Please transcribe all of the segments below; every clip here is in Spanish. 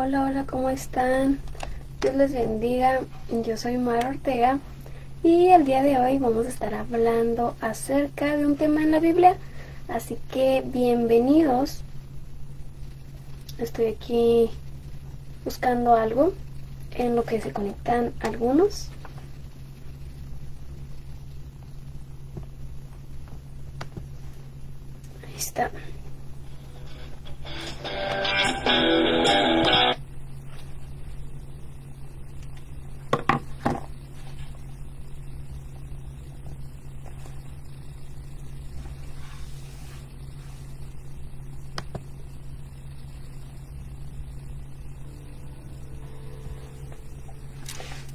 Hola, hola, ¿cómo están? Dios les bendiga. Yo soy Mara Ortega y el día de hoy vamos a estar hablando acerca de un tema en la Biblia. Así que bienvenidos. Estoy aquí buscando algo en lo que se conectan algunos. Ahí está.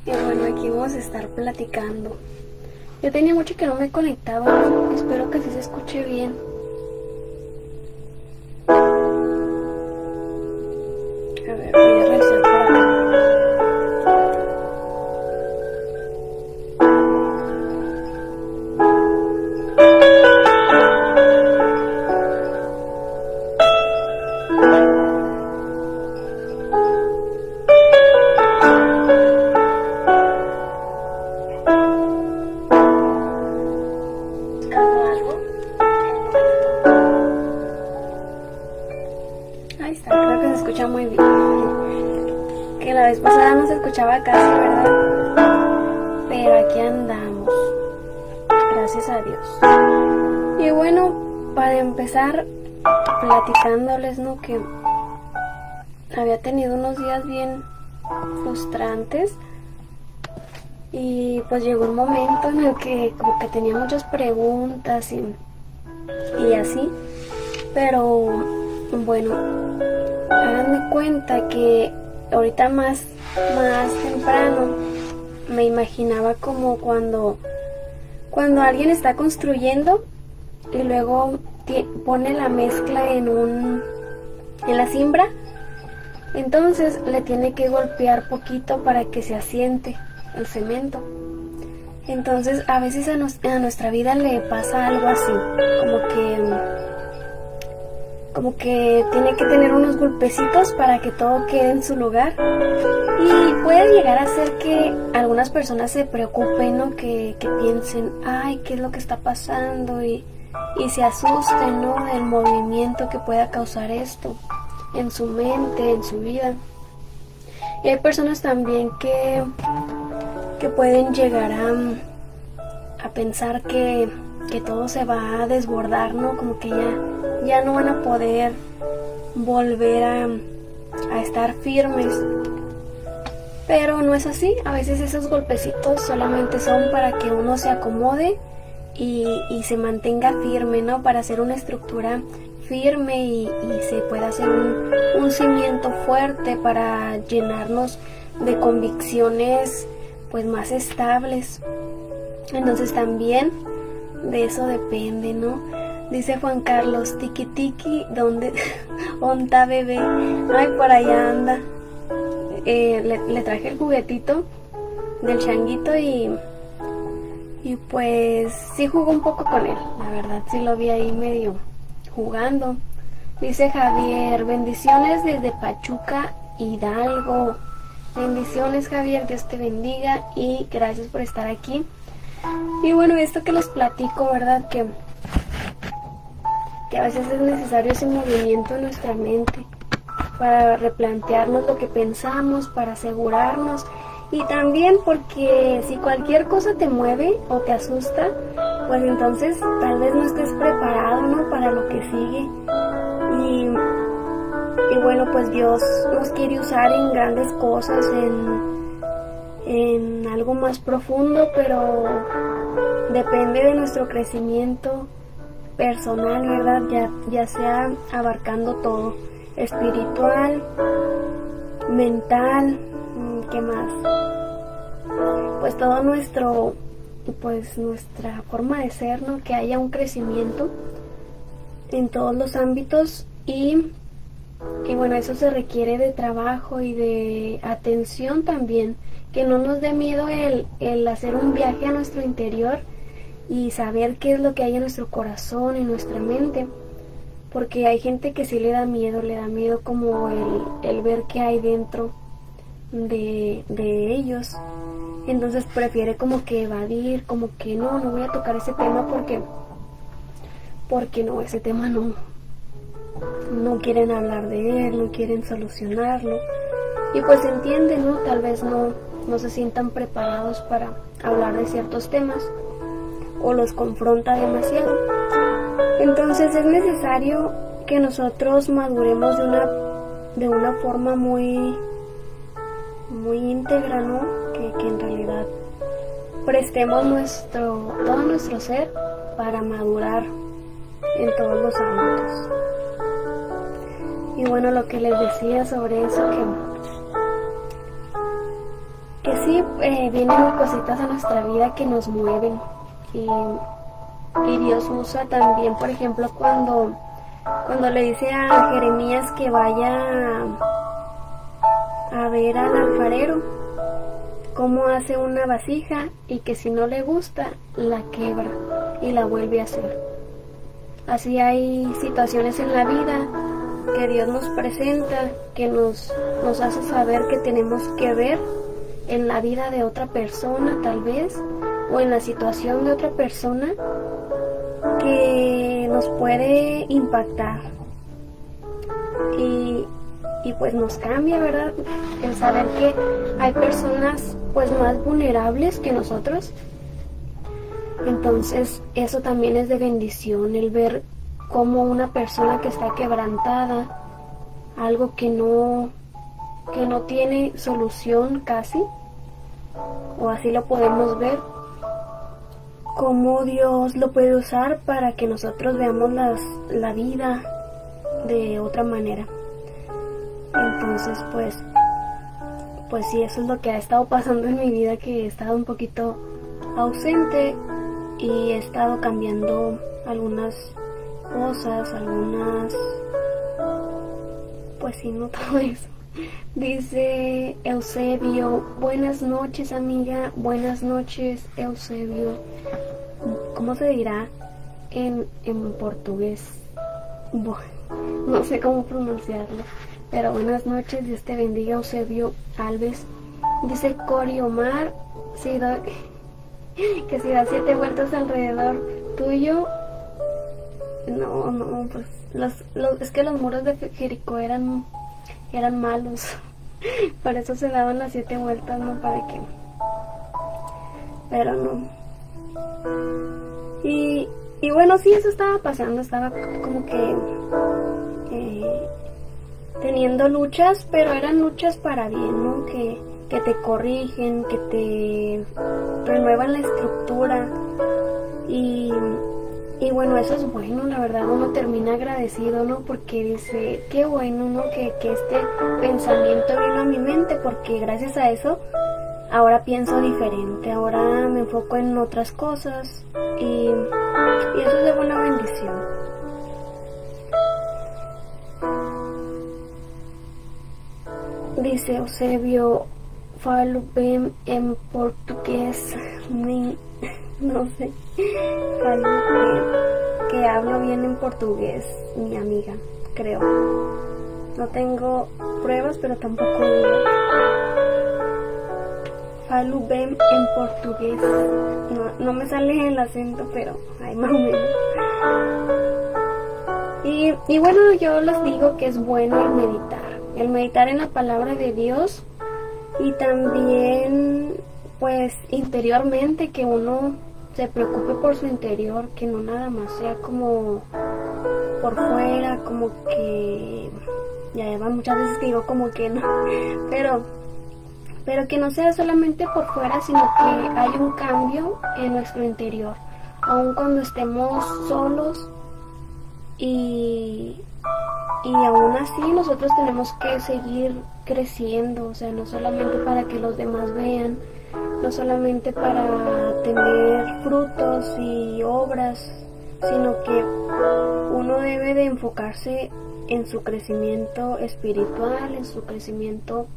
Y bueno, aquí vamos a estar platicando. Yo tenía mucho que no me conectaba, espero que así se escuche bien. A ver, voy a revisar por acá. Ahí está, creo que se escucha muy bien. Que la vez pasada no se escuchaba casi, ¿verdad? Pero aquí andamos. Gracias a Dios. Y bueno, para empezar platicándoles, ¿no? Que había tenido unos días bien frustrantes. Y pues llegó un momento en el que como que tenía muchas preguntas y así. Pero bueno, háganme cuenta que ahorita más temprano me imaginaba como cuando alguien está construyendo y luego pone la mezcla en la cimbra. Entonces le tiene que golpear poquito para que se asiente el cemento. Entonces a veces a nuestra vida le pasa algo así, como que tiene que tener unos golpecitos para que todo quede en su lugar. Y puede llegar a ser que algunas personas se preocupen, ¿no? Que piensen, ay, ¿qué es lo que está pasando? Y se asusten, ¿no? Del movimiento que pueda causar esto en su mente, en su vida. Y hay personas también que pueden llegar a pensar que todo se va a desbordar, ¿no? Como que ya no van a poder volver a estar firmes. Pero no es así. A veces esos golpecitos solamente son para que uno se acomode y se mantenga firme, ¿no? Para hacer una estructura firme y se pueda hacer un cimiento fuerte para llenarnos de convicciones pues más estables. Entonces también de eso depende, ¿no? Dice Juan Carlos, tiki tiki, ¿dónde? ¿Onta bebé? Ay, por allá anda. Le traje el juguetito del changuito y pues sí jugó un poco con él. La verdad sí lo vi ahí medio jugando. Dice Javier, bendiciones desde Pachuca, Hidalgo. Bendiciones, Javier, Dios te bendiga y gracias por estar aquí. Y bueno, esto que les platico, ¿verdad? Que a veces es necesario ese movimiento en nuestra mente para replantearnos lo que pensamos, para asegurarnos. Y también porque si cualquier cosa te mueve o te asusta, pues entonces tal vez no estés preparado, ¿no? Para lo que sigue. Y bueno, pues Dios nos quiere usar en grandes cosas, en algo más profundo, pero depende de nuestro crecimiento personal, ¿verdad? Ya sea abarcando todo, espiritual, mental, ¿qué más? Pues todo nuestra forma de ser, ¿no? Que haya un crecimiento en todos los ámbitos y bueno, eso se requiere de trabajo y de atención también, que no nos dé miedo el hacer un viaje a nuestro interior y saber qué es lo que hay en nuestro corazón, en nuestra mente, porque hay gente que sí le da miedo como el ver qué hay dentro de ellos. Entonces prefiere como que evadir, como que no voy a tocar ese tema porque no, ese tema no quieren hablar de él, no quieren solucionarlo. Y pues se entiende, ¿no? Tal vez no se sientan preparados para hablar de ciertos temas o los confronta demasiado. Entonces es necesario que nosotros maduremos de una forma muy íntegra, ¿no? Que en realidad prestemos todo nuestro ser para madurar en todos los ámbitos. Y bueno, lo que les decía sobre eso, que sí, vienen cositas a nuestra vida que nos mueven, y Dios usa también, por ejemplo, cuando le dice a Jeremías que vaya a ver al alfarero cómo hace una vasija, y que si no le gusta la quebra y la vuelve a hacer. Así hay situaciones en la vida que Dios nos presenta, que nos hace saber que tenemos que ver en la vida de otra persona, tal vez, o en la situación de otra persona, que nos puede impactar y pues nos cambia, ¿verdad? El saber que hay personas pues más vulnerables que nosotros. Entonces eso también es de bendición, el ver cómo una persona que está quebrantada, algo que no tiene solución casi, o así lo podemos ver, cómo Dios lo puede usar para que nosotros veamos la vida de otra manera. Entonces pues sí, eso es lo que ha estado pasando en mi vida, que he estado un poquito ausente y he estado cambiando algunas cosas, pues sí, no todo eso. Dice Eusebio, buenas noches amiga, buenas noches Eusebio. ¿Cómo se dirá en portugués? Bueno, no sé cómo pronunciarlo, pero buenas noches, Dios te bendiga Eusebio Alves. Dice Cori Omar, que si da 7 vueltas alrededor tuyo. No, pues es que los muros de Jericó eran malos. Por eso se daban las 7 vueltas, ¿no? Para que... Pero no. Y bueno, sí, eso estaba pasando. Estaba como que teniendo luchas, pero eran luchas para bien, ¿no? Que te corrigen, que te renuevan la estructura. Y bueno, eso es bueno, la verdad, uno termina agradecido, ¿no? Porque dice, qué bueno, ¿no? Que este pensamiento vino a mi mente, porque gracias a eso ahora pienso diferente, ahora me enfoco en otras cosas, y eso es de buena bendición. Dice Eusebio, falo bem en portugués, no sé, que hablo bien en portugués, mi amiga, creo. No tengo pruebas, pero tampoco falo bem en portugués. No me sale el acento, pero hay más o menos. Y bueno, yo les digo que es bueno el meditar en la palabra de Dios, y también pues interiormente, que uno se preocupe por su interior, que no nada más sea como por fuera, como que ya van muchas veces que digo como que no, pero que no sea solamente por fuera, sino que hay un cambio en nuestro interior, aun cuando estemos solos, y aún así nosotros tenemos que seguir creciendo, o sea, no solamente para que los demás vean, no solamente para tener frutos y obras, sino que uno debe de enfocarse en su crecimiento espiritual, en su crecimiento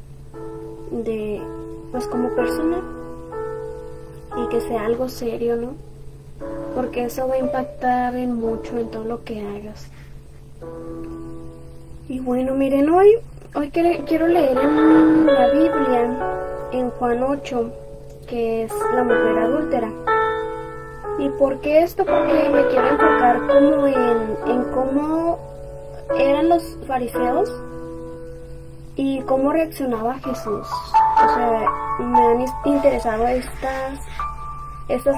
de, pues como persona, y que sea algo serio, ¿no? Porque eso va a impactar en mucho, en todo lo que hagas. Y bueno, miren, hoy quiero leer en la Biblia, en Juan 8, que es la mujer adúltera. ¿Y por qué esto? Porque me quiero enfocar como en cómo eran los fariseos y cómo reaccionaba Jesús. O sea, me han interesado estas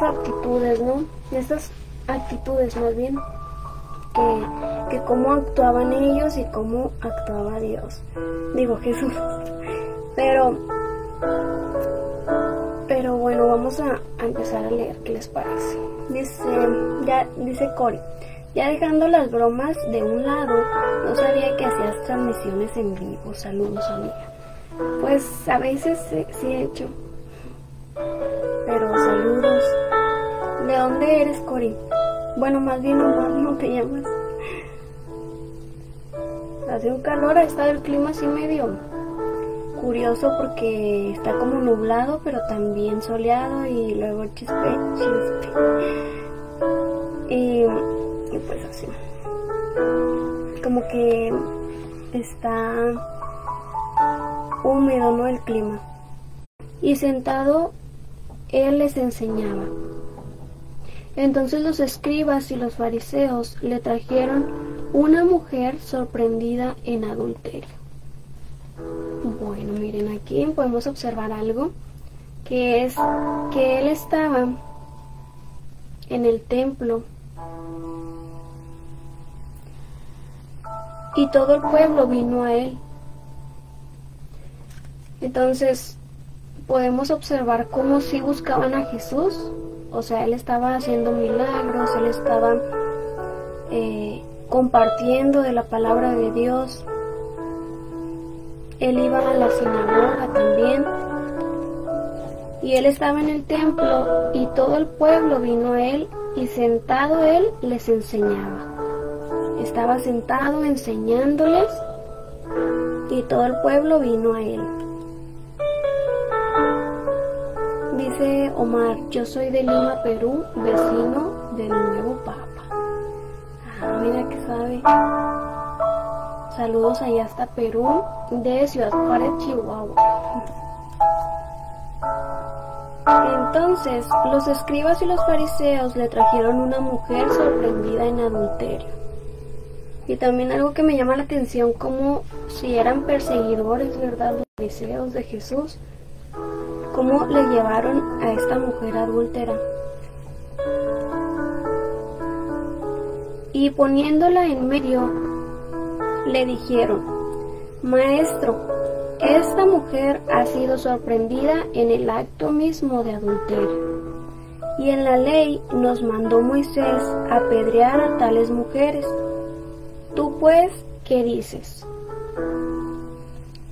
aptitudes, ¿no? Estas actitudes más bien, que cómo actuaban ellos y cómo actuaba Dios. Digo Jesús. Pero bueno, vamos a empezar a leer, ¿qué les parece? Dice Cory, ya dejando las bromas de un lado, no sabía que hacías transmisiones en vivo. Saludos, amiga. Pues a veces sí he hecho, pero saludos. ¿De dónde eres, Cory? Bueno, más bien Omar, ¿no te llamas? Hace un calor, ha estado el clima así medio curioso porque está como nublado, pero también soleado y luego chispe. Y pues así. Como que está húmedo, ¿no? El clima. Y sentado, él les enseñaba. Entonces los escribas y los fariseos le trajeron una mujer sorprendida en adulterio. Bueno, miren, aquí podemos observar algo, que es que él estaba en el templo y todo el pueblo vino a él. Entonces podemos observar cómo sí buscaban a Jesús. O sea, él estaba haciendo milagros, él estaba compartiendo de la palabra de Dios. Él iba a la sinagoga también. Y él estaba en el templo y todo el pueblo vino a él y sentado él les enseñaba. Estaba sentado enseñándoles y todo el pueblo vino a él. Dice Omar, yo soy de Lima, Perú, vecino del nuevo Papa. Ah, mira que sabe. Saludos allá hasta Perú, de Ciudad Juárez, Chihuahua. Entonces, los escribas y los fariseos le trajeron una mujer sorprendida en adulterio. Y también algo que me llama la atención, como si eran perseguidores, ¿verdad?, los fariseos de Jesús, cómo le llevaron a esta mujer adúltera. Y poniéndola en medio, le dijeron, Maestro, esta mujer ha sido sorprendida en el acto mismo de adulterio. Y en la ley nos mandó Moisés apedrear a tales mujeres. Tú pues, ¿qué dices?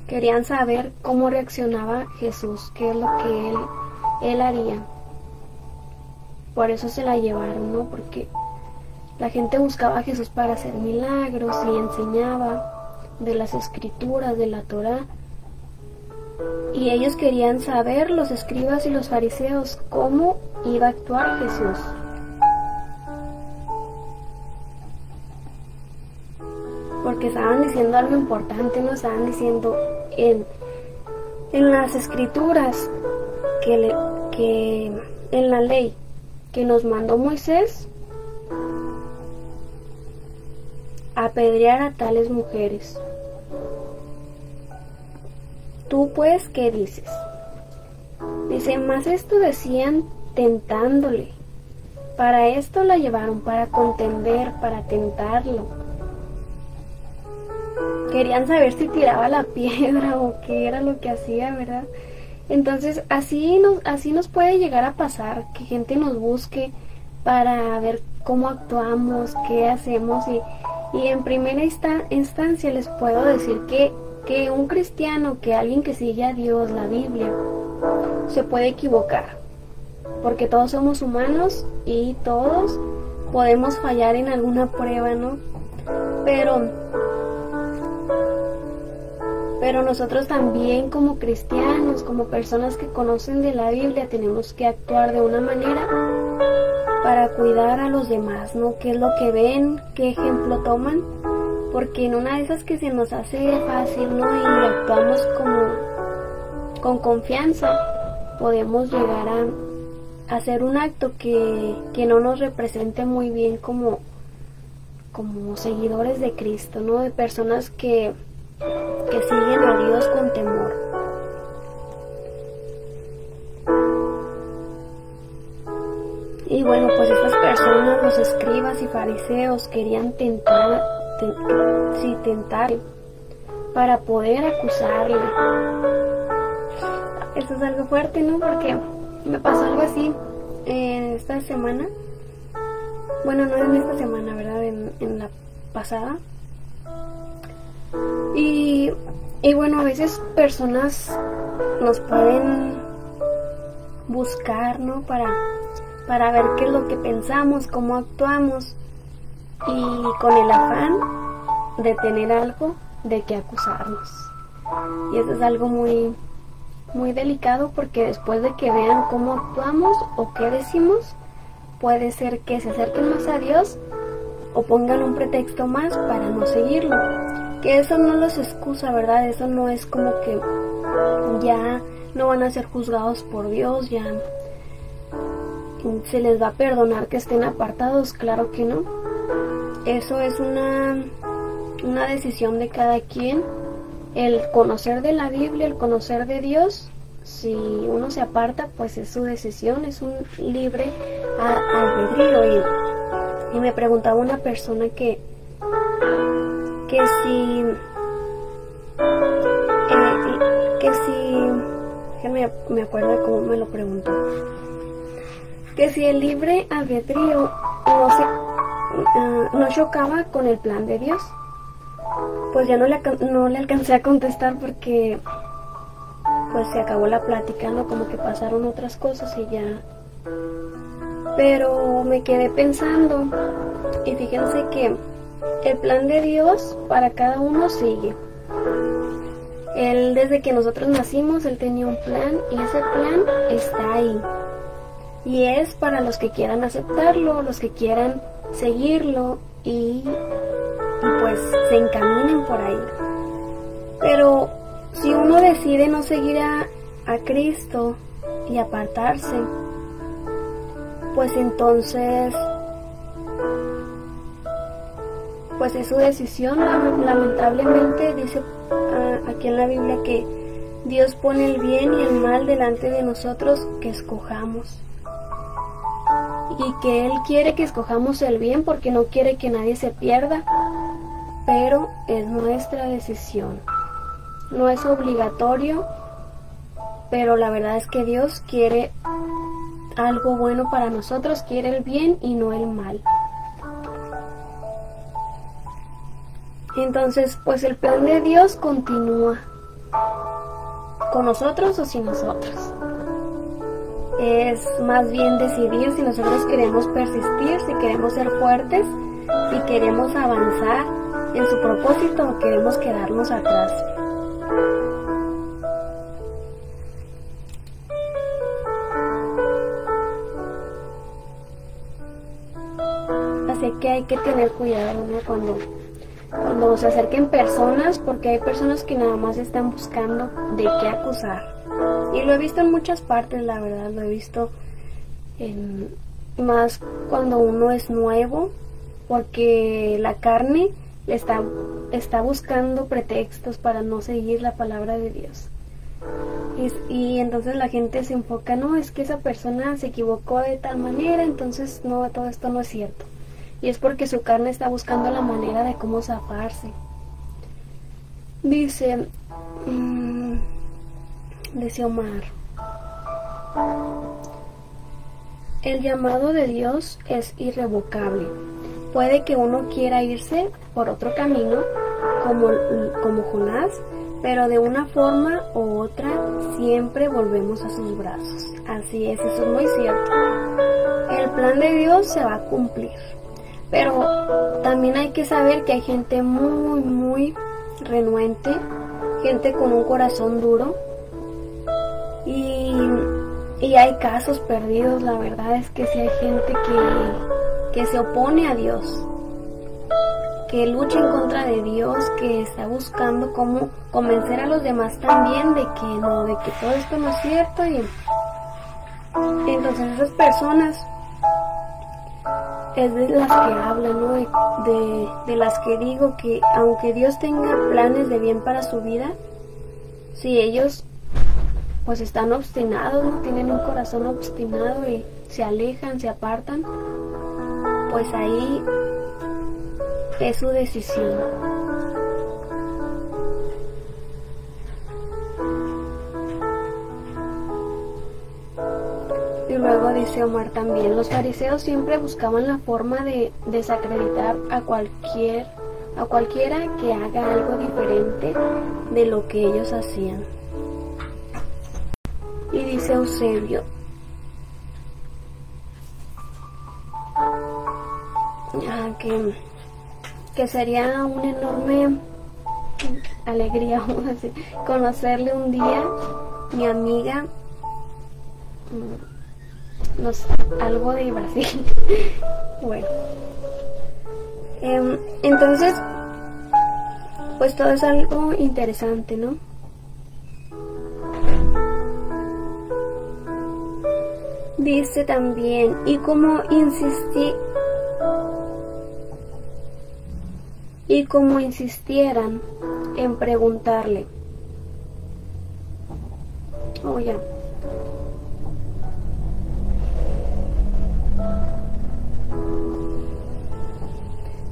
Querían saber cómo reaccionaba Jesús, qué es lo que él haría. Por eso se la llevaron, ¿no? Porque la gente buscaba a Jesús para hacer milagros y enseñaba de las escrituras, de la Torá. Y ellos querían saber, los escribas y los fariseos, cómo iba a actuar Jesús. Porque estaban diciendo algo importante, no estaban diciendo en las escrituras que en la ley que nos mandó Moisés, apedrear a tales mujeres. Tú pues, ¿qué dices? Dice, más esto decían tentándole. Para esto la llevaron, para contender, para tentarlo. Querían saber si tiraba la piedra o qué era lo que hacía, ¿verdad? Entonces así nos puede llegar a pasar, que gente nos busque para ver cómo actuamos, qué hacemos. Y en primera instancia les puedo decir que un cristiano, que alguien que sigue a Dios, la Biblia, se puede equivocar. Porque todos somos humanos y todos podemos fallar en alguna prueba, ¿no? Pero nosotros también, como cristianos, como personas que conocen de la Biblia, tenemos que actuar de una manera para cuidar a los demás, ¿no? ¿Qué es lo que ven? ¿Qué ejemplo toman? porque en una de esas que se nos hace fácil, ¿no? Y actuamos como con confianza, podemos llegar a hacer un acto que no nos represente muy bien como seguidores de Cristo, ¿no? De personas que siguen a Dios con temor. Y bueno, pues estas personas, los escribas y fariseos, querían tentar para poder acusarle. Esto es algo fuerte, ¿no? Porque me pasó algo así esta semana. Bueno, no en esta semana, ¿verdad? En la pasada. Y bueno, a veces personas nos pueden buscar, ¿no? Para ver qué es lo que pensamos, cómo actuamos, y con el afán de tener algo de que acusarnos. Y eso es algo muy, muy delicado, porque después de que vean cómo actuamos o qué decimos, puede ser que se acerquen más a Dios o pongan un pretexto más para no seguirlo. Que eso no los excusa, ¿verdad? Eso no es como que ya no van a ser juzgados por Dios, ya se les va a perdonar que estén apartados. Claro que no. Eso es una decisión de cada quien. El conocer de la Biblia, el conocer de Dios, si uno se aparta, pues es su decisión, es un libre albedrío. Y me preguntaba una persona que si me acuerdo de cómo me lo preguntó, que si el libre albedrío no chocaba con el plan de Dios. Pues ya no le alcancé a contestar, porque pues se acabó la plática, ¿no? Como que pasaron otras cosas y ya. Pero me quedé pensando, y fíjense que el plan de Dios para cada uno sigue. Él, desde que nosotros nacimos, Él tenía un plan, y ese plan está ahí. Y es para los que quieran aceptarlo, los que quieran seguirlo y pues se encaminen por ahí. Pero si uno decide no seguir a Cristo y apartarse, pues entonces pues es su decisión. Lamentablemente dice aquí en la Biblia que Dios pone el bien y el mal delante de nosotros, que escojamos. Y que Él quiere que escojamos el bien, porque no quiere que nadie se pierda, pero es nuestra decisión. No es obligatorio, pero la verdad es que Dios quiere algo bueno para nosotros, quiere el bien y no el mal. Entonces, pues el plan de Dios continúa, con nosotros o sin nosotros. Es más bien decidir si nosotros queremos persistir, si queremos ser fuertes, si queremos avanzar en su propósito o queremos quedarnos atrás. Así que hay que tener cuidado, ¿no? Cuando se acerquen personas, porque hay personas que nada más están buscando de qué acusar. Y lo he visto en muchas partes, la verdad, lo he visto más cuando uno es nuevo, porque la carne le está buscando pretextos para no seguir la palabra de Dios. Y entonces la gente se enfoca, no, es que esa persona se equivocó de tal manera, entonces no, todo esto no es cierto. Y es porque su carne está buscando la manera de cómo zafarse. Dice Omar: el llamado de Dios es irrevocable. Puede que uno quiera irse por otro camino, como Jonás, pero de una forma u otra siempre volvemos a sus brazos. Así es, eso es muy cierto. El plan de Dios se va a cumplir. Pero también hay que saber que hay gente muy, muy renuente, gente con un corazón duro, y hay casos perdidos. La verdad es que sí hay gente que se opone a Dios. que lucha en contra de Dios, que está buscando cómo convencer a los demás también de que no, de que todo esto no es cierto. Y entonces esas personas es de las que hablan, ¿no? De las que digo que aunque Dios tenga planes de bien para su vida, si ellos pues están obstinados, no tienen un corazón obstinado y se alejan, se apartan, pues ahí es su decisión. Y luego dice Omar también, los fariseos siempre buscaban la forma de desacreditar a cualquiera que haga algo diferente de lo que ellos hacían. Y dice Eusebio, que sería una enorme alegría, vamos a decir, conocerle un día, mi amiga, no sé, algo de Brasil. Bueno, entonces pues todo es algo interesante, ¿no? Dice también, y como insistieran en preguntarle,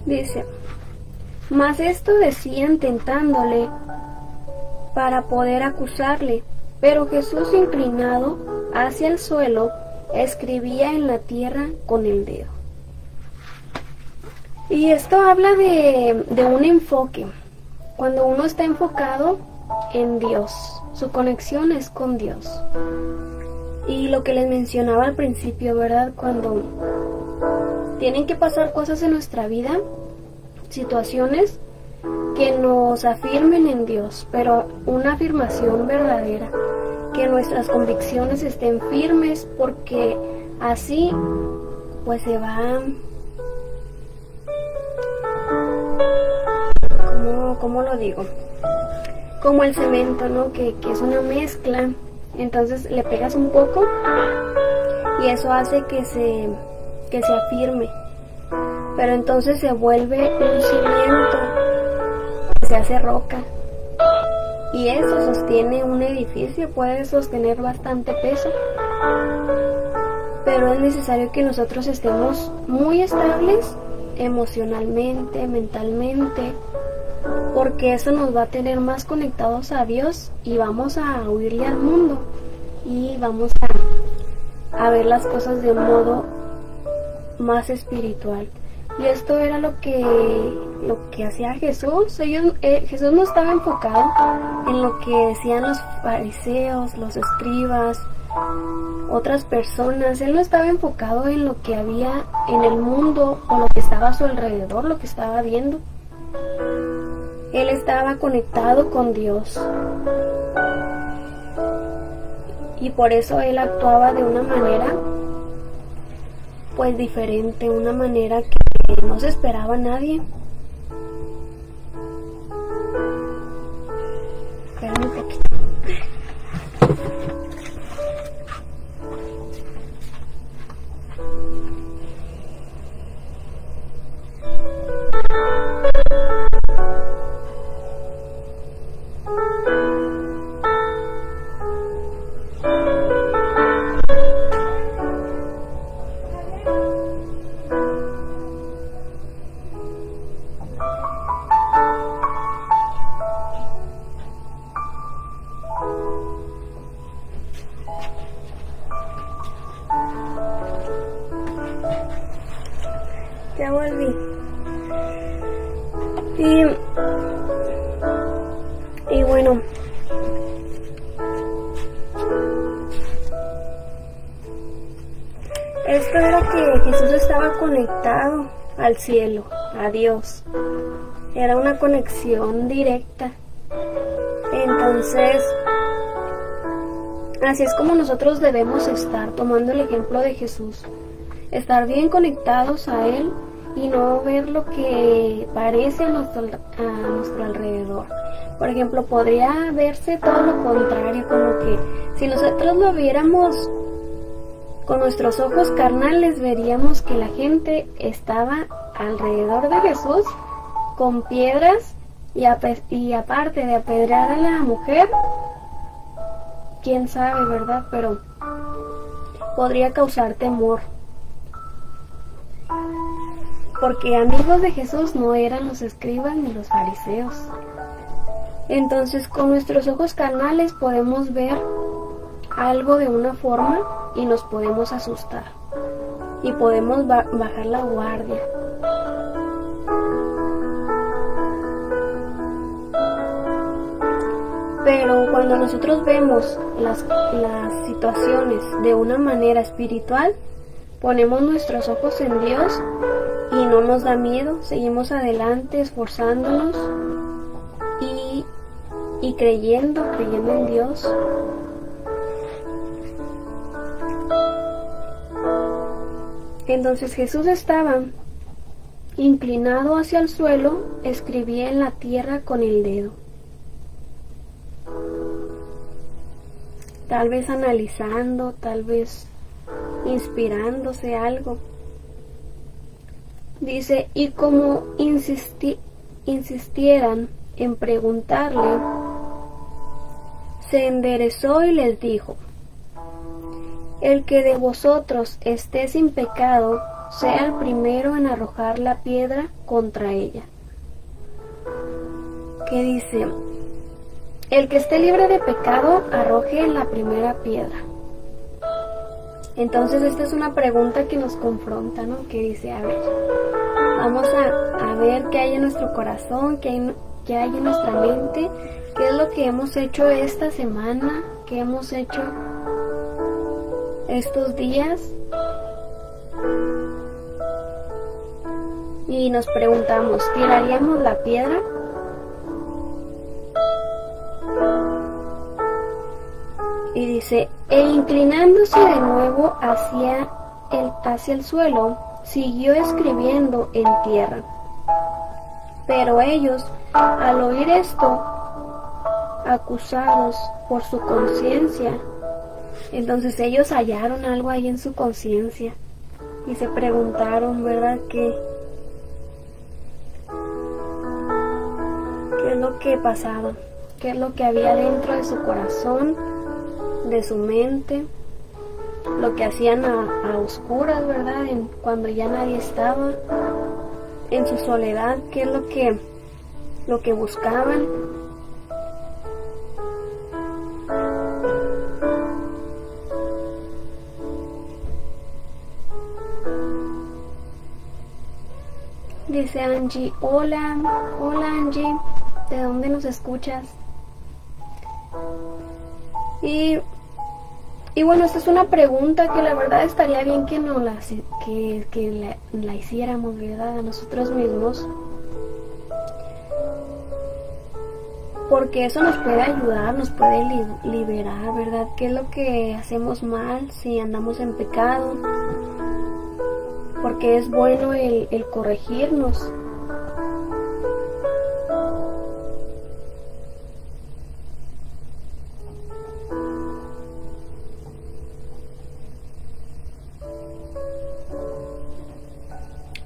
dice, mas esto decían tentándole para poder acusarle, pero Jesús, inclinado hacia el suelo, escribía en la tierra con el dedo. Y esto habla de un enfoque. Cuando uno está enfocado en Dios, su conexión es con Dios. Y lo que les mencionaba al principio, ¿verdad? Cuando tienen que pasar cosas en nuestra vida, situaciones que nos afirmen en Dios, pero una afirmación verdadera, que nuestras convicciones estén firmes, porque así pues se va, ¿cómo lo digo? Como el cemento, ¿no? Que es una mezcla, entonces le pegas un poco y eso hace que se afirme, pero entonces se vuelve un cimiento, se hace roca, y eso sostiene un edificio, puede sostener bastante peso, pero es necesario que nosotros estemos muy estables emocionalmente, mentalmente, porque eso nos va a tener más conectados a Dios y vamos a huirle al mundo y vamos a ver las cosas de un modo más espiritual. Y esto era lo que hacía Jesús. Jesús no estaba enfocado en lo que decían los fariseos, los escribas, otras personas. Él no estaba enfocado en lo que había en el mundo o lo que estaba a su alrededor, lo que estaba viendo. Él estaba conectado con Dios. Y por eso él actuaba de una manera pues diferente, una manera que no se esperaba a nadie. Espérame un poquito. Ya volví. Y bueno, esto era que Jesús estaba conectado al cielo, a Dios. Era una conexión directa. Entonces, así es como nosotros debemos estar, tomando el ejemplo de Jesús. Estar bien conectados a Él y no ver lo que parece a nuestro alrededor. Por ejemplo, podría verse todo lo contrario, como que si nosotros lo viéramos con nuestros ojos carnales, veríamos que la gente estaba alrededor de Jesús con piedras y aparte de apedrear a la mujer, quién sabe, ¿verdad? Pero podría causar temor. Porque amigos de Jesús no eran los escribas ni los fariseos. Entonces, con nuestros ojos carnales podemos ver algo de una forma y nos podemos asustar. Y podemos bajar la guardia. Pero cuando nosotros vemos las situaciones de una manera espiritual, ponemos nuestros ojos en Dios y no nos da miedo, seguimos adelante esforzándonos y creyendo en Dios. Entonces Jesús estaba inclinado hacia el suelo, escribía en la tierra con el dedo. Tal vez analizando, tal vez inspirándose algo. Dice, y como insistieran en preguntarle, se enderezó y les dijo, el que de vosotros esté sin pecado, sea el primero en arrojar la piedra contra ella. ¿Qué dice? El que esté libre de pecado, arroje la primera piedra. Entonces esta es una pregunta que nos confronta, ¿no? Que dice, a ver, vamos a ver qué hay en nuestro corazón, qué hay en nuestra mente, qué es lo que hemos hecho esta semana, qué hemos hecho estos días. Y nos preguntamos, ¿tiraríamos la piedra? Y dice, e inclinándose de nuevo hacia el suelo, siguió escribiendo en tierra. Pero ellos, al oír esto, acusados por su conciencia, entonces ellos hallaron algo ahí en su conciencia y se preguntaron, ¿verdad? ¿Qué es lo que pasaba? ¿Qué es lo que había dentro de su corazón, de su mente? Lo que hacían a oscuras, ¿verdad? Cuando ya nadie estaba, en su soledad, ¿qué es lo que buscaban? Dice Angie, hola Angie, ¿de dónde nos escuchas? Y bueno, esta es una pregunta que la verdad estaría bien que la hiciéramos, ¿verdad? A nosotros mismos. Porque eso nos puede ayudar, nos puede liberar, ¿verdad? ¿Qué es lo que hacemos mal si andamos en pecado? Porque es bueno el corregirnos.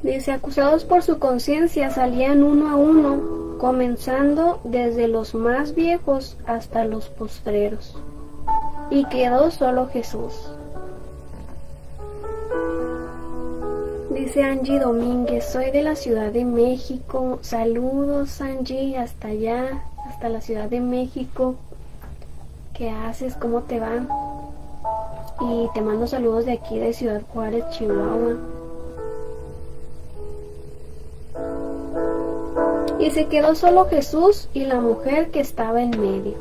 Dice, acusados por su conciencia salían uno a uno, comenzando desde los más viejos hasta los postreros. Y quedó solo Jesús. Dice Angie Domínguez, soy de la Ciudad de México. Saludos Angie, hasta allá, hasta la Ciudad de México. ¿Qué haces? ¿Cómo te va? Y te mando saludos de aquí de Ciudad Juárez, Chihuahua. Y se quedó solo Jesús y la mujer que estaba en medio.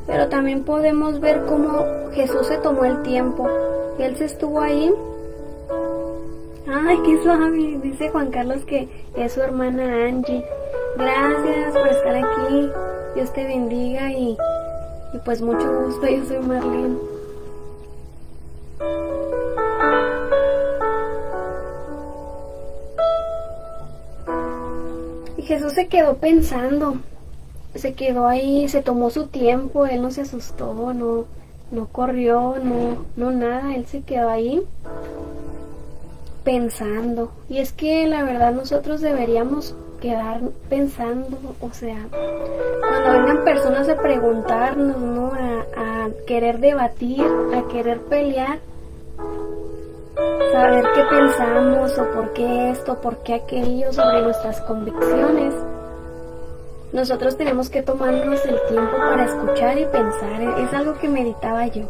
Pero también podemos ver cómo Jesús se tomó el tiempo. Él se estuvo ahí. Ay, qué suave. Dice Juan Carlos que es su hermana Angie. Gracias por estar aquí. Dios te bendiga y pues mucho gusto. Yo soy Marlene. Jesús se quedó pensando, se quedó ahí, se tomó su tiempo, él no se asustó, no corrió, no nada, él se quedó ahí pensando. Y es que la verdad nosotros deberíamos quedar pensando, o sea, cuando vengan personas a preguntarnos, ¿no? A querer debatir, a querer pelear, saber qué pensamos o por qué esto, por qué aquello sobre nuestras convicciones. Nosotros tenemos que tomarnos el tiempo para escuchar y pensar. Es algo que meditaba yo,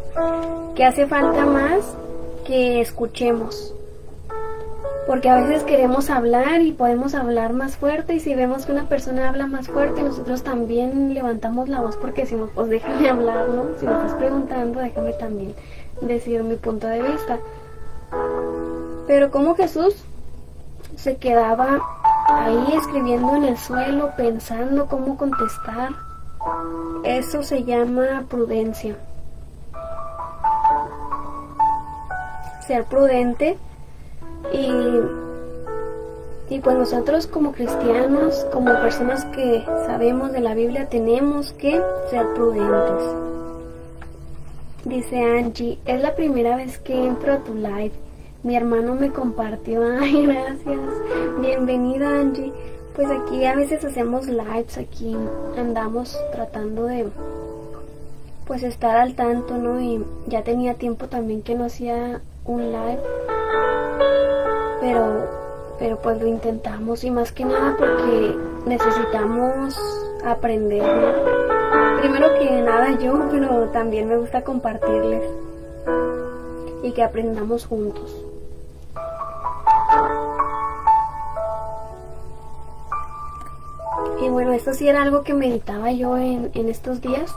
que hace falta más que escuchemos, porque a veces queremos hablar y podemos hablar más fuerte, y si vemos que una persona habla más fuerte, nosotros también levantamos la voz porque decimos, pues déjame hablar, ¿no? Si me estás preguntando, déjame también decir mi punto de vista. Pero como Jesús se quedaba ahí escribiendo en el suelo, pensando cómo contestar, eso se llama prudencia. Ser prudente. Y pues nosotros como cristianos, como personas que sabemos de la Biblia, tenemos que ser prudentes. Dice Angie, es la primera vez que entro a tu live. Mi hermano me compartió. Ay, gracias. Bienvenida, Angie. Pues aquí a veces hacemos lives, aquí andamos tratando de pues estar al tanto, ¿no? Y ya tenía tiempo también que no hacía un live. Pero pues lo intentamos, y más que nada porque necesitamos aprender, ¿no? Primero que nada yo, pero también me gusta compartirles y que aprendamos juntos. Y bueno, esto sí era algo que meditaba yo en estos días,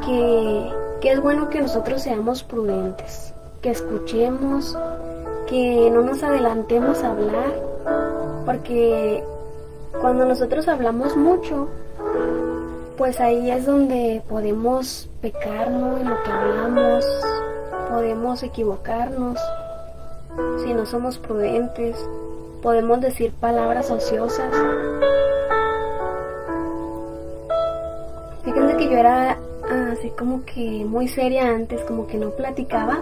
que es bueno que nosotros seamos prudentes, que escuchemos, que no nos adelantemos a hablar, porque cuando nosotros hablamos mucho, pues ahí es donde podemos pecar, ¿no? En lo que hablamos, podemos equivocarnos, si no somos prudentes, podemos decir palabras ociosas. Fíjense que yo era así como que muy seria antes, como que no platicaba.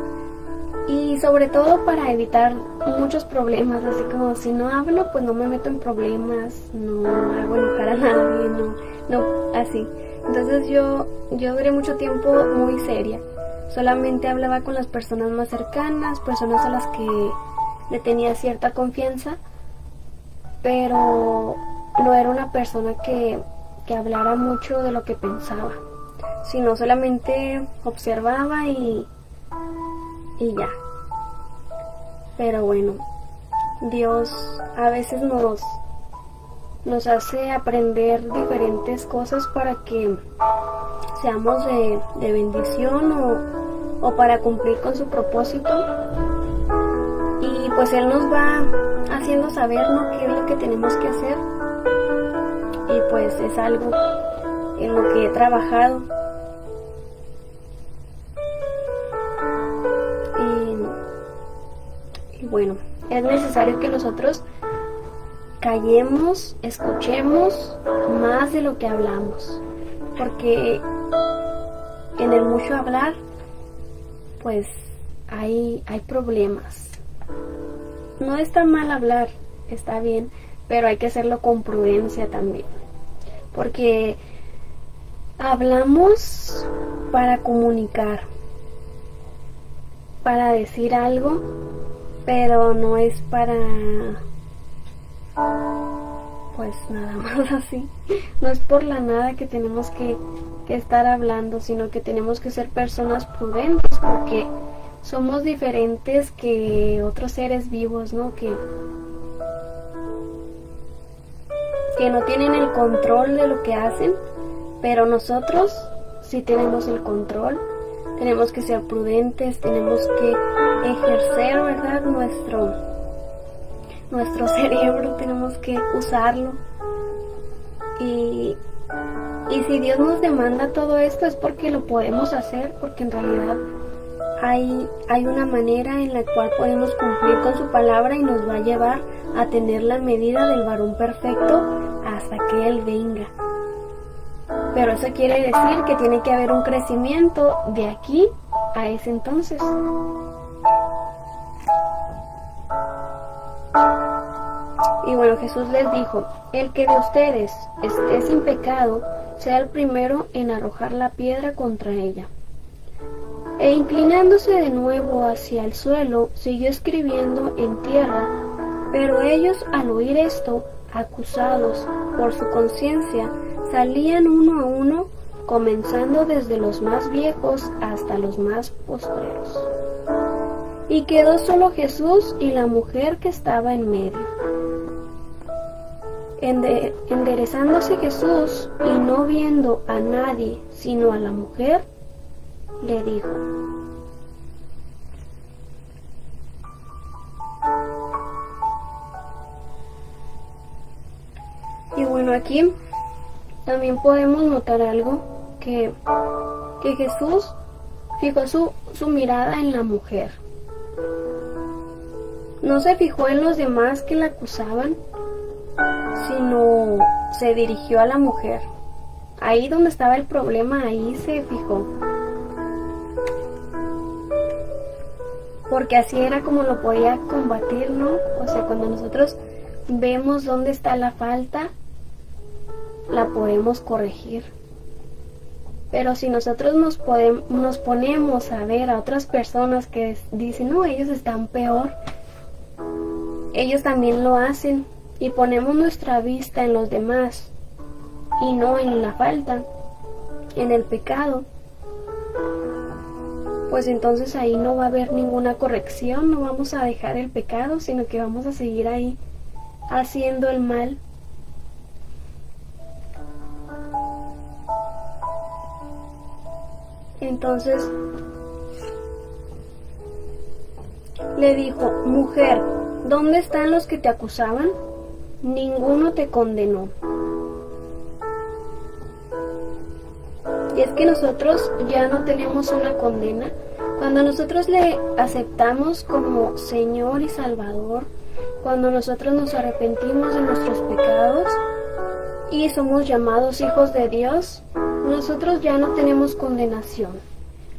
Y sobre todo para evitar muchos problemas, así como si no hablo, pues no me meto en problemas, no hago enojar a nadie, no, así. Entonces yo duré mucho tiempo muy seria. Solamente hablaba con las personas más cercanas, personas a las que le tenía cierta confianza, pero no era una persona que hablara mucho de lo que pensaba, sino solamente observaba y ya. Pero bueno, Dios a veces nos hace aprender diferentes cosas para que seamos de bendición o para cumplir con su propósito. Y pues Él nos va haciendo saber, ¿no?, qué es lo que tenemos que hacer. Y pues es algo en lo que he trabajado. Bueno, es necesario que nosotros callemos, escuchemos más de lo que hablamos, porque en el mucho hablar, pues hay problemas. No está mal hablar, está bien, pero hay que hacerlo con prudencia también, porque hablamos para comunicar, para decir algo, pero no es para pues nada más así. No es por la nada que tenemos que estar hablando, sino que tenemos que ser personas prudentes, porque somos diferentes que otros seres vivos, ¿no? Que no tienen el control de lo que hacen, pero nosotros sí tenemos el control. Tenemos que ser prudentes, tenemos que ejercer, ¿verdad?, nuestro cerebro, tenemos que usarlo. Y si Dios nos demanda todo esto es porque lo podemos hacer, porque en realidad hay una manera en la cual podemos cumplir con su palabra y nos va a llevar a tener la medida del varón perfecto hasta que Él venga. Pero eso quiere decir que tiene que haber un crecimiento de aquí a ese entonces. Y bueno, Jesús les dijo: el que de ustedes esté sin pecado, sea el primero en arrojar la piedra contra ella. E inclinándose de nuevo hacia el suelo, siguió escribiendo en tierra. Pero ellos, al oír esto, acusados por su conciencia, salían uno a uno, comenzando desde los más viejos hasta los más postreros. Y quedó solo Jesús y la mujer que estaba en medio. Enderezándose Jesús y no viendo a nadie sino a la mujer, le dijo: y bueno, aquí también podemos notar algo, que Jesús fijó su mirada en la mujer. No se fijó en los demás que la acusaban, sino se dirigió a la mujer. Ahí donde estaba el problema, ahí se fijó. Porque así era como lo podía combatir, ¿no? O sea, cuando nosotros vemos dónde está la falta, la podemos corregir. Pero si nosotros nos ponemos a ver a otras personas que dicen: no, ellos están peor, ellos también lo hacen, y ponemos nuestra vista en los demás y no en la falta, en el pecado, pues entonces ahí no va a haber ninguna corrección, no vamos a dejar el pecado, sino que vamos a seguir ahí haciendo el mal. Entonces le dijo: mujer, ¿dónde están los que te acusaban? Ninguno te condenó. Y es que nosotros ya no tenemos una condena. Cuando nosotros le aceptamos como Señor y Salvador, cuando nosotros nos arrepentimos de nuestros pecados y somos llamados hijos de Dios, nosotros ya no tenemos condenación.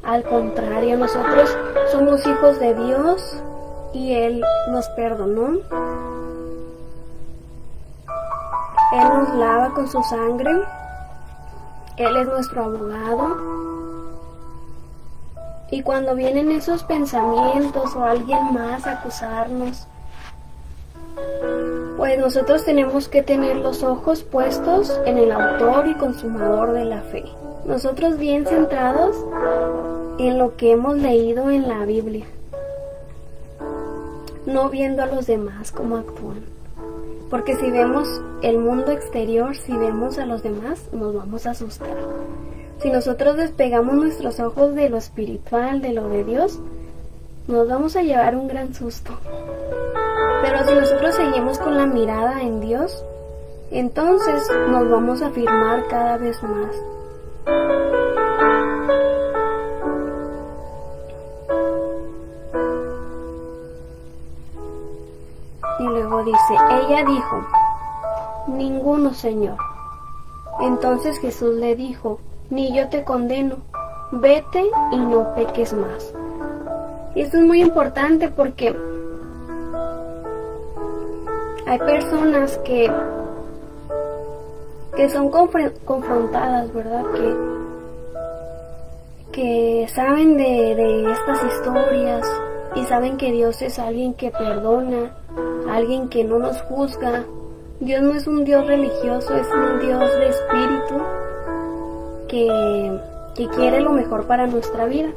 Al contrario, nosotros somos hijos de Dios y Él nos perdonó. Él nos lava con su sangre. Él es nuestro abogado. Y cuando vienen esos pensamientos o alguien más a acusarnos, pues nosotros tenemos que tener los ojos puestos en el autor y consumador de la fe. Nosotros bien centrados en lo que hemos leído en la Biblia, no viendo a los demás cómo actúan. Porque si vemos el mundo exterior, si vemos a los demás, nos vamos a asustar. Si nosotros despegamos nuestros ojos de lo espiritual, de lo de Dios, nos vamos a llevar un gran susto. Pero si nosotros seguimos con la mirada en Dios, entonces nos vamos a afirmar cada vez más. Y luego dice: ella dijo: ninguno, Señor. Entonces Jesús le dijo: ni yo te condeno, vete y no peques más. Y esto es muy importante porque hay personas que son confrontadas, ¿verdad? Que saben de estas historias y saben que Dios es alguien que perdona, alguien que no nos juzga. Dios no es un Dios religioso, es un Dios de espíritu que quiere lo mejor para nuestra vida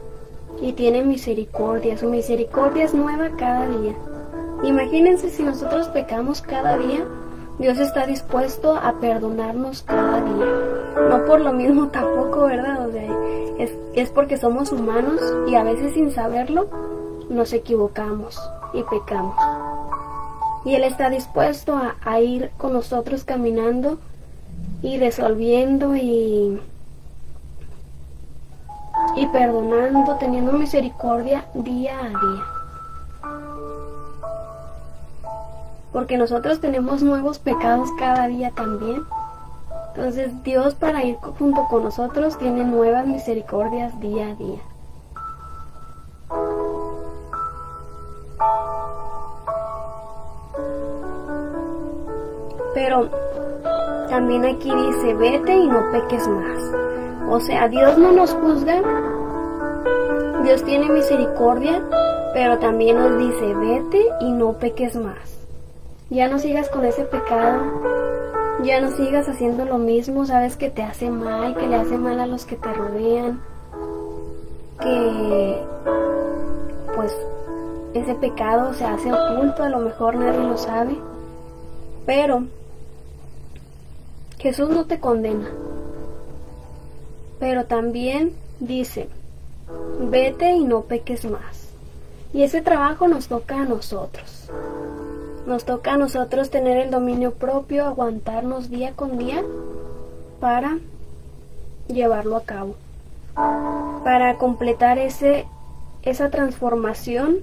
y tiene misericordia. Su misericordia es nueva cada día. Imagínense si nosotros pecamos cada día, Dios está dispuesto a perdonarnos cada día. No por lo mismo tampoco, ¿verdad? O sea, es porque somos humanos y a veces sin saberlo nos equivocamos y pecamos. Y Él está dispuesto a ir con nosotros caminando y resolviendo y y perdonando, teniendo misericordia día a día. Porque nosotros tenemos nuevos pecados cada día también. Entonces Dios, para ir junto con nosotros, tiene nuevas misericordias día a día. Pero también aquí dice, vete y no peques más. O sea, Dios no nos juzga, Dios tiene misericordia, pero también nos dice, vete y no peques más. Ya no sigas con ese pecado, ya no sigas haciendo lo mismo, sabes que te hace mal, que le hace mal a los que te rodean, que pues ese pecado se hace oculto, a lo mejor nadie lo sabe, pero Jesús no te condena, pero también dice, vete y no peques más. Y ese trabajo nos toca a nosotros. Nos toca a nosotros tener el dominio propio, aguantarnos día con día para llevarlo a cabo, para completar esa transformación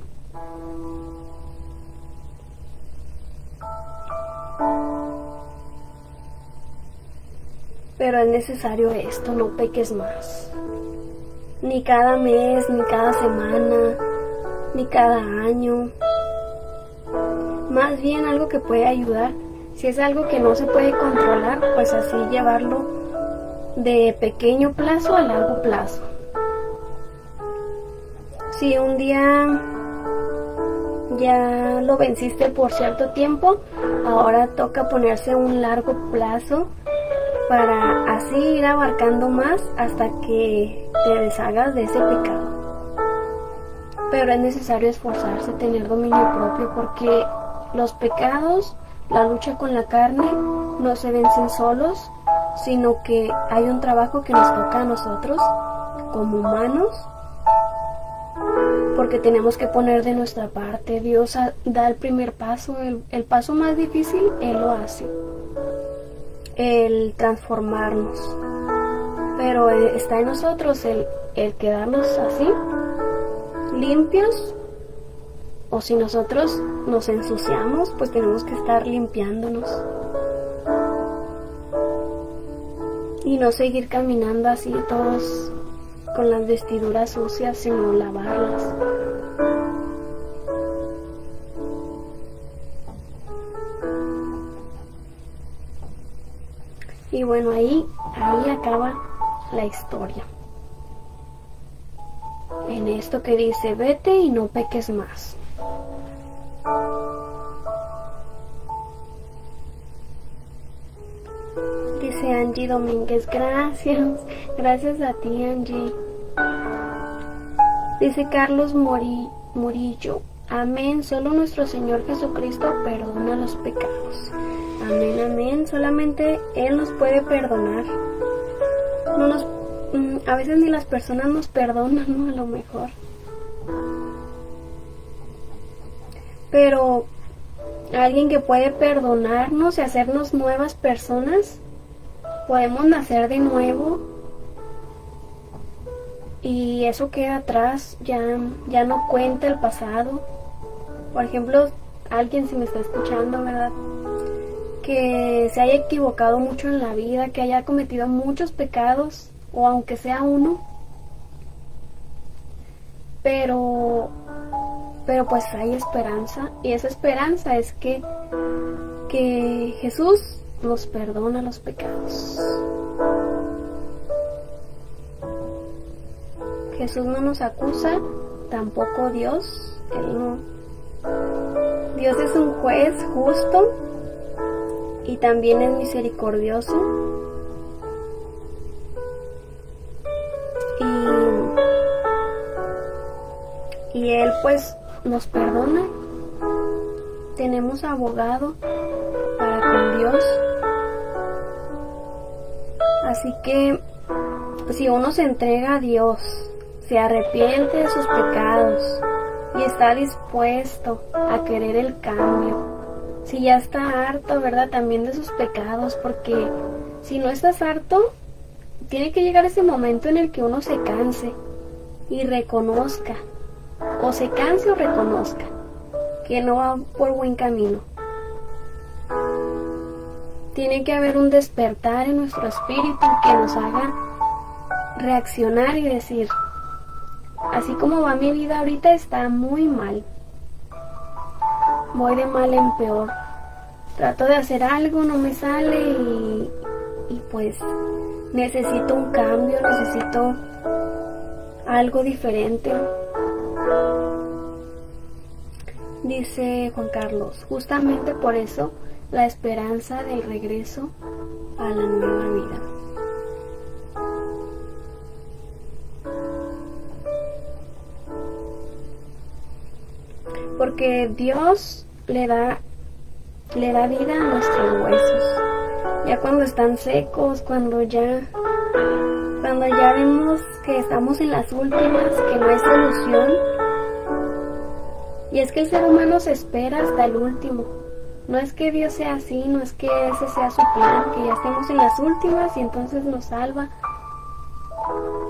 pero es necesario esto, no peques más, ni cada mes, ni cada semana, ni cada año. Más bien algo que puede ayudar. Si es algo que no se puede controlar, pues así llevarlo de pequeño plazo a largo plazo. Si un día ya lo venciste por cierto tiempo, ahora toca ponerse un largo plazo para así ir abarcando más hasta que te deshagas de ese pecado. Pero es necesario esforzarse, tener dominio propio, porque los pecados, la lucha con la carne, no se vencen solos, sino que hay un trabajo que nos toca a nosotros como humanos, porque tenemos que poner de nuestra parte. Dios da el primer paso, el paso más difícil, Él lo hace, el transformarnos, pero está en nosotros el quedarnos así, limpios, o si nosotros nos ensuciamos, pues tenemos que estar limpiándonos y no seguir caminando así todos con las vestiduras sucias, sino lavarlas. Y bueno, ahí acaba la historia. En esto que dice, vete y no peques más. Dice Angie Domínguez, gracias a ti, Angie. Dice Carlos Murillo, amén, solo nuestro Señor Jesucristo perdona los pecados. Amén, amén, solamente Él nos puede perdonar. A veces ni las personas nos perdonan, ¿no? A lo mejor. Pero alguien que puede perdonarnos y hacernos nuevas personas, podemos nacer de nuevo y eso queda atrás, ya no cuenta el pasado. Por ejemplo, alguien, si me está escuchando, ¿verdad?, que se haya equivocado mucho en la vida, que haya cometido muchos pecados, o aunque sea uno, pero pues hay esperanza, y esa esperanza es que Jesús nos perdona los pecados. Jesús no nos acusa, tampoco Dios. Dios es un juez justo y también es misericordioso. Y Él pues nos perdona. Tenemos abogado para con Dios. Así que si uno se entrega a Dios, se arrepiente de sus pecados y está dispuesto a querer el cambio, si ya está harto, ¿verdad?, también de sus pecados, porque si no estás harto, tiene que llegar ese momento en el que uno se canse y reconozca, o se canse o reconozca, que no va por buen camino. Tiene que haber un despertar en nuestro espíritu que nos haga reaccionar y decir, así como va mi vida ahorita está muy mal, voy de mal en peor, trato de hacer algo, no me sale y pues necesito un cambio, necesito algo diferente. Dice Juan Carlos, justamente por eso la esperanza del regreso a la nueva vida. Porque Dios le da vida a nuestros huesos. Ya cuando están secos, cuando ya vemos que estamos en las últimas, que no hay solución. Y es que el ser humano se espera hasta el último. No es que Dios sea así, no es que ese sea su plan, que ya estemos en las últimas y entonces nos salva.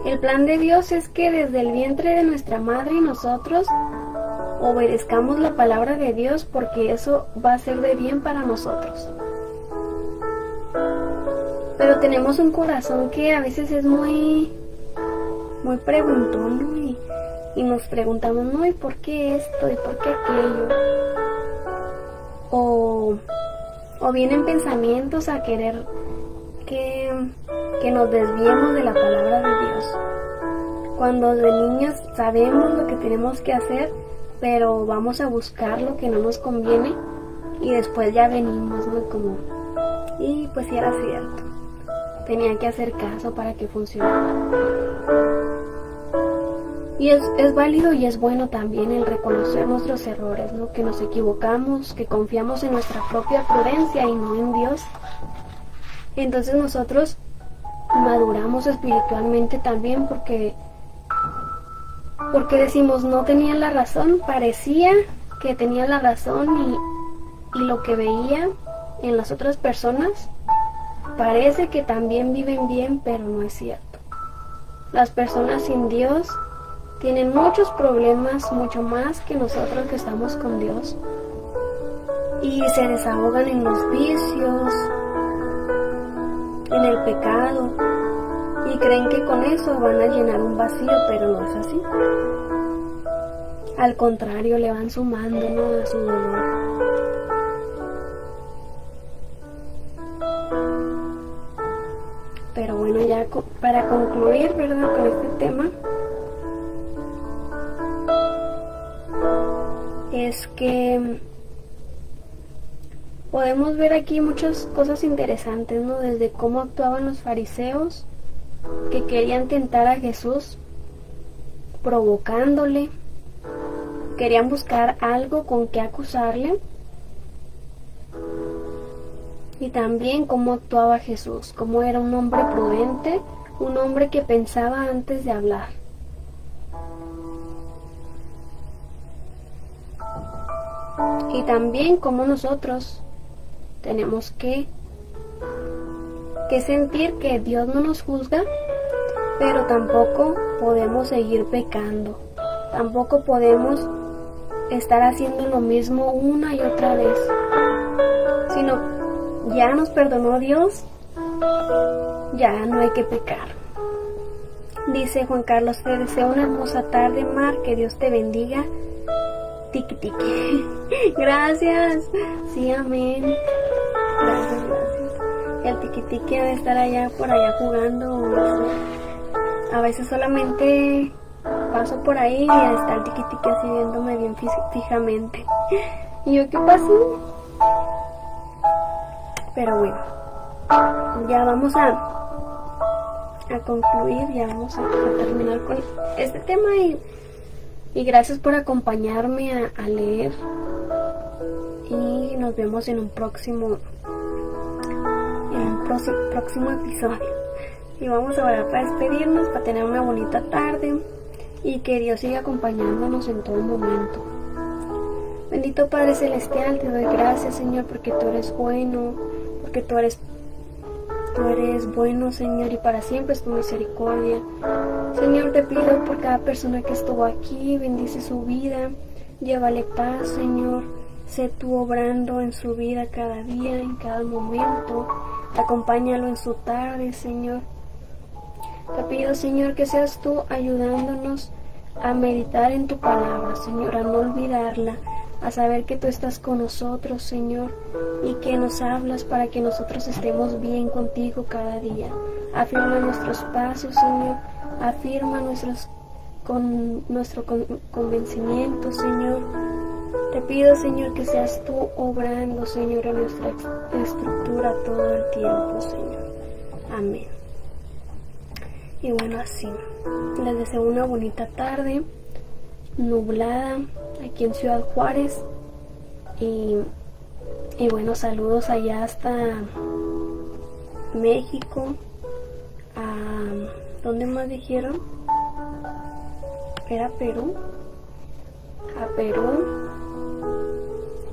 El plan de Dios es que desde el vientre de nuestra madre y nosotros obedezcamos la palabra de Dios, porque eso va a ser de bien para nosotros. Pero tenemos un corazón que a veces es muy preguntón, ¿no? Y nos preguntamos, no, ¿y por qué esto? ¿Y por qué aquello? O vienen pensamientos a querer que nos desviemos de la palabra de Dios. Cuando de niños sabemos lo que tenemos que hacer, pero vamos a buscar lo que no nos conviene y después ya venimos, ¿no? Como, y pues sí era cierto, tenía que hacer caso para que funcionara. Y es válido y es bueno también el reconocer nuestros errores, ¿no? Que nos equivocamos, que confiamos en nuestra propia prudencia y no en Dios. Entonces nosotros maduramos espiritualmente también porque decimos, no tenía la razón, parecía que tenía la razón y lo que veía en las otras personas parece que también viven bien, pero no es cierto. Las personas sin Dios tienen muchos problemas, mucho más que nosotros que estamos con Dios, y se desahogan en los vicios, en el pecado, y creen que con eso van a llenar un vacío, pero no es así. Al contrario, le van sumando, ¿no?, a su dolor. Pero bueno, ya para concluir, ¿verdad?, con este tema, es que podemos ver aquí muchas cosas interesantes, ¿no? Desde cómo actuaban los fariseos, que querían tentar a Jesús, provocándole, querían buscar algo con que acusarle, y también cómo actuaba Jesús, cómo era un hombre prudente, un hombre que pensaba antes de hablar. Y también como nosotros tenemos que sentir que Dios no nos juzga, pero tampoco podemos seguir pecando. Tampoco podemos estar haciendo lo mismo una y otra vez. Sino, ya nos perdonó Dios, ya no hay que pecar. Dice Juan Carlos, te deseo una hermosa tarde, Mar, que Dios te bendiga. Tiki tiki. Gracias. Sí, amén. Gracias. El tiki tiki debe estar allá por allá jugando. A veces solamente paso por ahí y está el tiki tiki así viéndome bien fijamente. ¿Y yo qué pasó? Pero bueno, ya vamos a concluir, ya vamos a terminar con este tema y gracias por acompañarme a leer, y nos vemos en un próximo episodio. Y vamos a orar para despedirnos, para tener una bonita tarde y que Dios siga acompañándonos en todo momento. Bendito Padre Celestial, te doy gracias, Señor, porque tú eres bueno, porque tú eres tú eres bueno, Señor, y para siempre es tu misericordia. Señor, te pido por cada persona que estuvo aquí, bendice su vida, llévale paz, Señor. Sé tú obrando en su vida cada día, en cada momento. Acompáñalo en su tarde, Señor. Te pido, Señor, que seas tú ayudándonos a meditar en tu palabra, Señor, a no olvidarla, a saber que tú estás con nosotros, Señor, y que nos hablas para que nosotros estemos bien contigo cada día. Afirma nuestros pasos, Señor, afirma nuestro convencimiento, Señor. Te pido, Señor, que seas tú obrando, Señor, en nuestra estructura todo el tiempo, Señor. Amén. Y bueno, así, les deseo una bonita tarde, nublada, aquí en Ciudad Juárez. Y bueno, saludos allá hasta México. ¿Dónde más dijeron? ¿Era Perú? A Perú,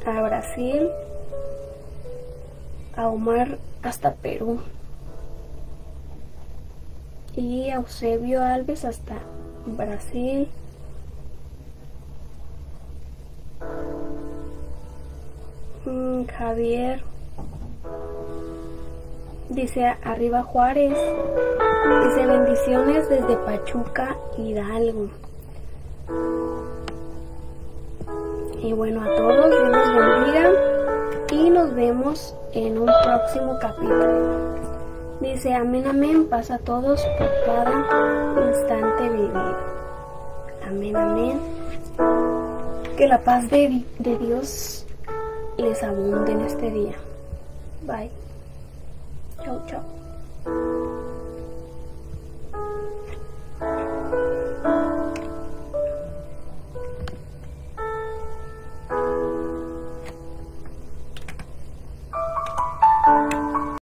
a Brasil, a Omar hasta Perú, y a Eusebio Alves hasta Brasil, Javier dice arriba Juárez, dice bendiciones desde Pachuca, Hidalgo. Y bueno, a todos Dios los bendiga y nos vemos en un próximo capítulo. Dice amén, amén, paz a todos por cada instante vivido. Amén, amén. Que la paz de Dios les abunde en este día. Bye. Chau, chau.